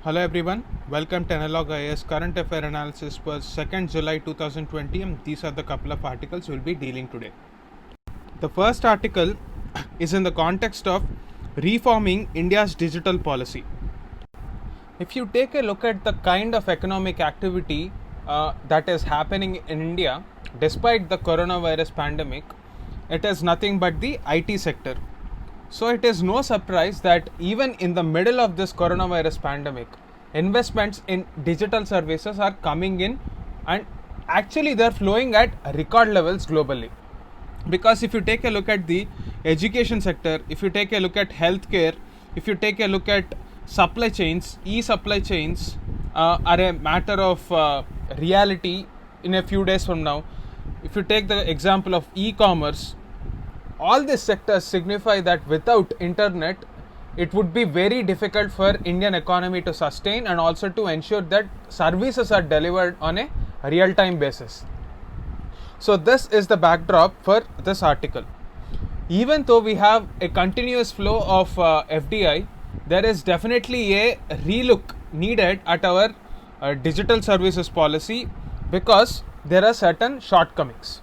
Hello everyone, welcome to Analog IAS Current Affair Analysis for 2nd July 2020 and these are the couple of articles we'll be dealing today. The first article is in the context of reforming India's digital policy. If you take a look at the kind of economic activity that is happening in India despite the coronavirus pandemic, it is nothing but the IT sector. So it is no surprise that even in the middle of this coronavirus pandemic, investments in digital services are coming in and actually they're flowing at record levels globally. Because if you take a look at the education sector, if you take a look at healthcare, if you take a look at supply chains, e-supply chains are a matter of reality in a few days from now. If you take the example of e-commerce, all these sectors signify that without internet it would be very difficult for Indian economy to sustain and also to ensure that services are delivered on a real time basis. So this is the backdrop for this article. Even though we have a continuous flow of FDI, there is definitely a relook needed at our digital services policy because there are certain shortcomings.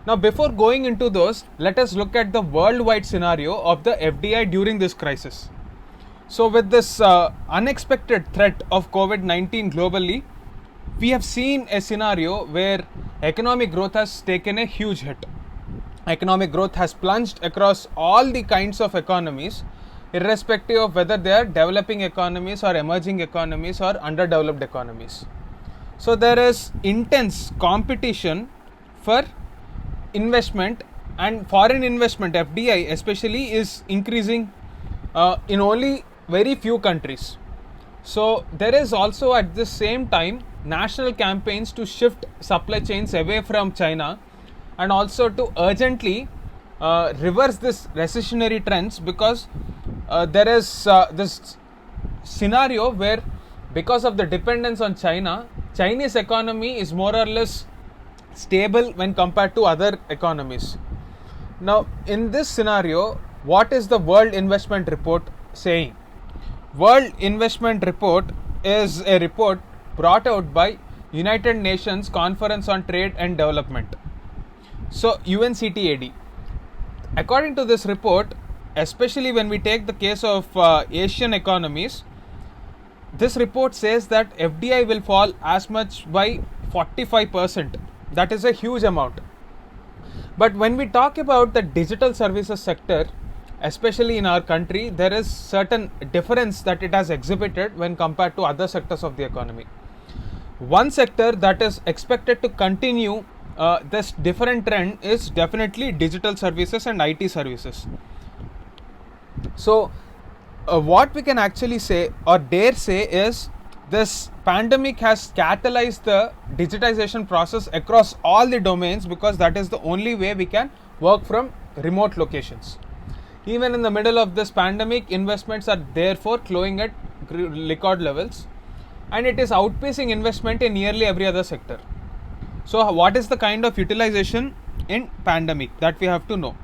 Now, before going into those, let us look at the worldwide scenario of the FDI during this crisis. So, with this unexpected threat of COVID-19 globally, we have seen a scenario where economic growth has taken a huge hit. Economic growth has plunged across all the kinds of economies, irrespective of whether they are developing economies or emerging economies or underdeveloped economies. So, there is intense competition for investment, and foreign investment FDI especially is increasing in only very few countries. So there is also at the same time national campaigns to shift supply chains away from China and also to urgently reverse this recessionary trends because there is this scenario where because of the dependence on China, Chinese economy is more or less stable when compared to other economies. Now, in this scenario, what is the World Investment Report saying? World Investment Report is a report brought out by United Nations Conference on Trade and Development. So, UNCTAD. According to this report, especially when we take the case of Asian economies, this report says that FDI will fall as much by 45%. That is a huge amount. But when we talk about the digital services sector, especially in our country, there is certain difference that it has exhibited when compared to other sectors of the economy. One sector that is expected to continue this different trend is definitely digital services and IT services. So, what we can actually say or dare say is this pandemic has catalyzed the digitization process across all the domains because that is the only way we can work from remote locations. Even in the middle of this pandemic, investments are therefore flowing at record levels and it is outpacing investment in nearly every other sector. So what is the kind of utilization in pandemic that we have to know?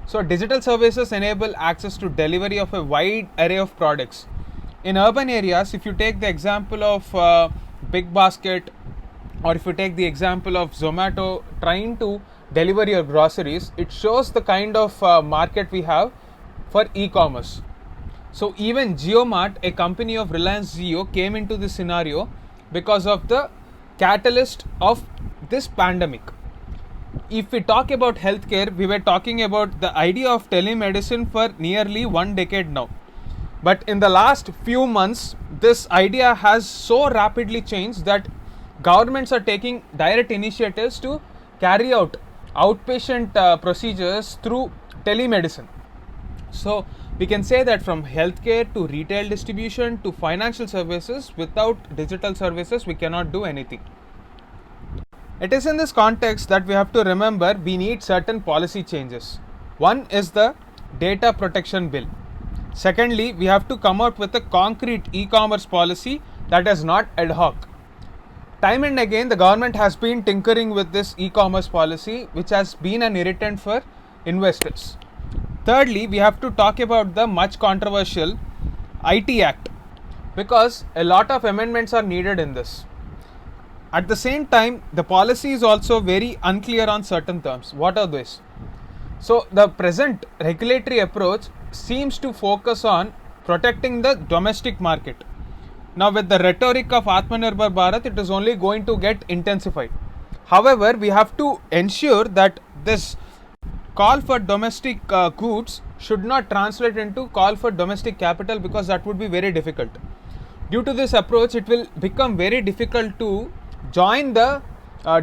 So digital services enable access to delivery of a wide array of products. In urban areas, if you take the example of Big Basket or if you take the example of Zomato trying to deliver your groceries, it shows the kind of market we have for e-commerce. So even JioMart, a company of Reliance Jio, came into this scenario because of the catalyst of this pandemic. If we talk about healthcare, we were talking about the idea of telemedicine for nearly 1 decade now. But in the last few months, this idea has so rapidly changed that governments are taking direct initiatives to carry out outpatient procedures through telemedicine. So we can say that from healthcare to retail distribution to financial services, without digital services, we cannot do anything. It is in this context that we have to remember we need certain policy changes. One is the Data Protection Bill. Secondly, we have to come out with a concrete e-commerce policy that is not ad hoc. Time and again, the government has been tinkering with this e-commerce policy, which has been an irritant for investors. Thirdly, we have to talk about the much controversial IT Act. because a lot of amendments are needed in this. At the same time, the policy is also very unclear on certain terms. What are these? So, the present regulatory approach seems to focus on protecting the domestic market. Now, with the rhetoric of Atmanirbhar Bharat, it is only going to get intensified. However, we have to ensure that this call for domestic goods should not translate into call for domestic capital, because that would be very difficult. Due to this approach, it will become very difficult to join the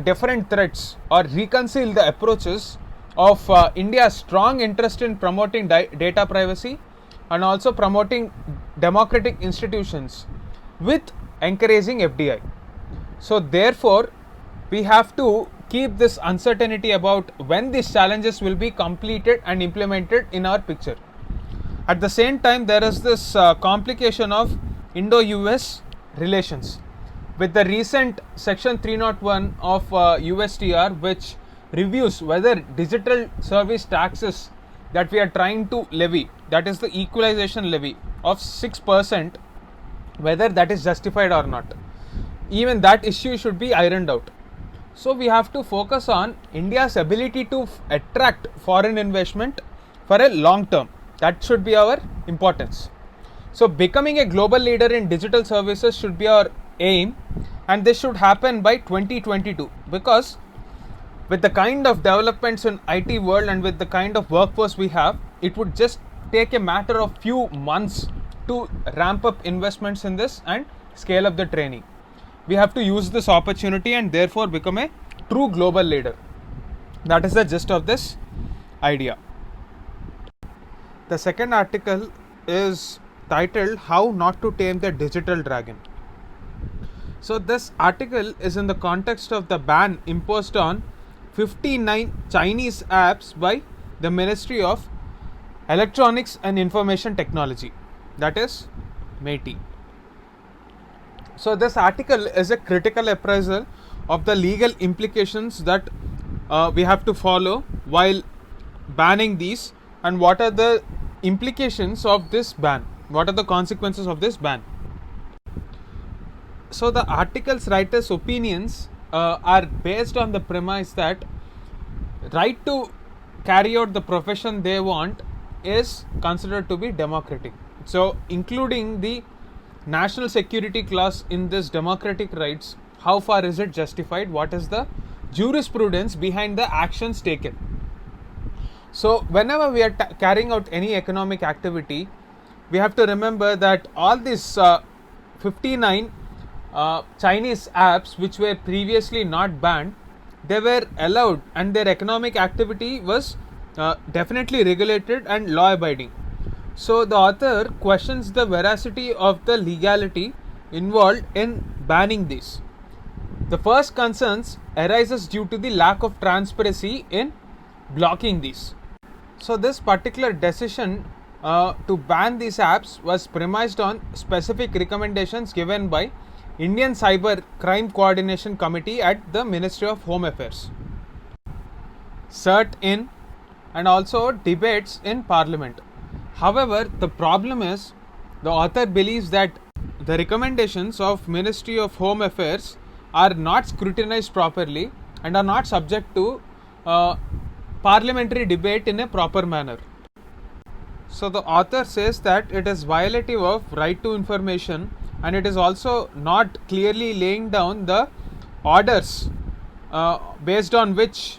different threats or reconcile the approaches of India's strong interest in promoting data privacy and also promoting democratic institutions with encouraging FDI. So, therefore, we have to keep this uncertainty about when these challenges will be completed and implemented in our picture. At the same time, there is this complication of Indo-US relations. With the recent Section 301 of USTR, which reviews whether digital service taxes that we are trying to levy, that is the equalization levy of 6%, whether that is justified or not. Even that issue should be ironed out. So, we have to focus on India's ability to attract foreign investment for a long term. That should be our importance. So, becoming a global leader in digital services should be our aim, and this should happen by 2022, because with the kind of developments in IT world and with the kind of workforce we have, it would just take a matter of few months to ramp up investments in this and scale up the training. We have to use this opportunity and therefore become a true global leader. That is the gist of this idea. The second article is titled How Not to Tame the Digital Dragon. So, this article is in the context of the ban imposed on 59 Chinese apps by the Ministry of Electronics and Information Technology, that is MeitY. So, this article is a critical appraisal of the legal implications that we have to follow while banning these, and what are the implications of this ban, what are the consequences of this ban. So, the article's writer's opinions are based on the premise that right to carry out the profession they want is considered to be democratic. So, including the national security clause in this democratic rights, how far is it justified? What is the jurisprudence behind the actions taken? So, whenever we are carrying out any economic activity, we have to remember that all these 59 Chinese apps which were previously not banned, they were allowed and their economic activity was definitely regulated and law abiding. So, the author questions the veracity of the legality involved in banning these. The first concerns arises due to the lack of transparency in blocking these. So, this particular decision to ban these apps was premised on specific recommendations given by Indian Cyber Crime Coordination Committee at the Ministry of Home Affairs, CERT-in, and also debates in Parliament. However, the problem is the author believes that the recommendations of Ministry of Home Affairs are not scrutinized properly and are not subject to parliamentary debate in a proper manner. So, the author says that it is violative of right to information, and it is also not clearly laying down the orders based on which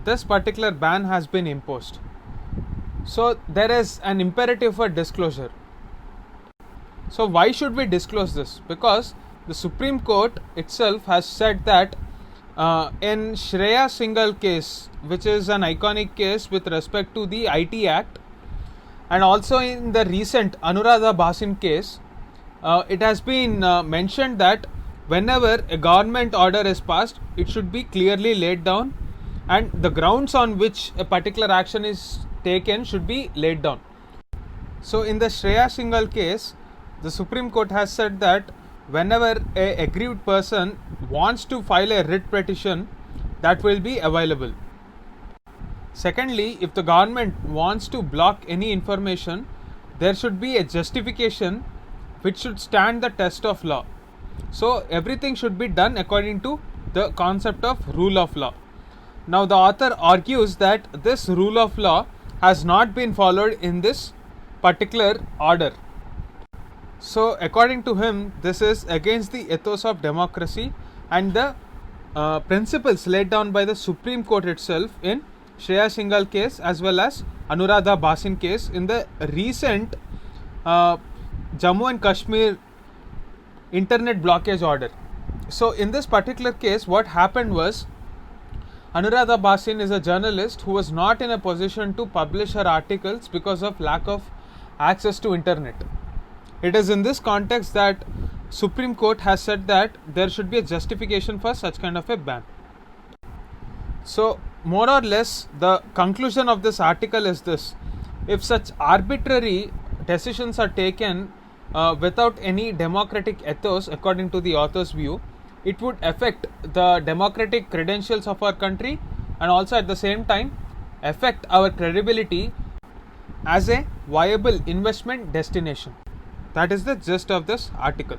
this particular ban has been imposed. So, there is an imperative for disclosure. So, why should we disclose this? Because the Supreme Court itself has said that in Shreya Singhal case, which is an iconic case with respect to the IT Act, and also in the recent Anuradha Bhasin case, it has been mentioned that whenever a government order is passed, it should be clearly laid down, and the grounds on which a particular action is taken should be laid down. So, in the Shreya Singhal case, the Supreme Court has said that whenever a aggrieved person wants to file a writ petition, that will be available. Secondly, if the government wants to block any information, there should be a justification which should stand the test of law. So everything should be done according to the concept of rule of law. Now the author argues that this rule of law has not been followed in this particular order. So according to him, this is against the ethos of democracy and the principles laid down by the Supreme Court itself in Shreya Singhal case as well as Anuradha Bhasin case in the recent Jammu and Kashmir internet blockage order. So in this particular case, what happened was, Anuradha Bhasin is a journalist who was not in a position to publish her articles because of lack of access to internet. It is in this context that Supreme Court has said that there should be a justification for such kind of a ban. So more or less the conclusion of this article is this: if such arbitrary decisions are taken without any democratic ethos according to the author's view, it would affect the democratic credentials of our country and also at the same time affect our credibility as a viable investment destination. That is the gist of this article.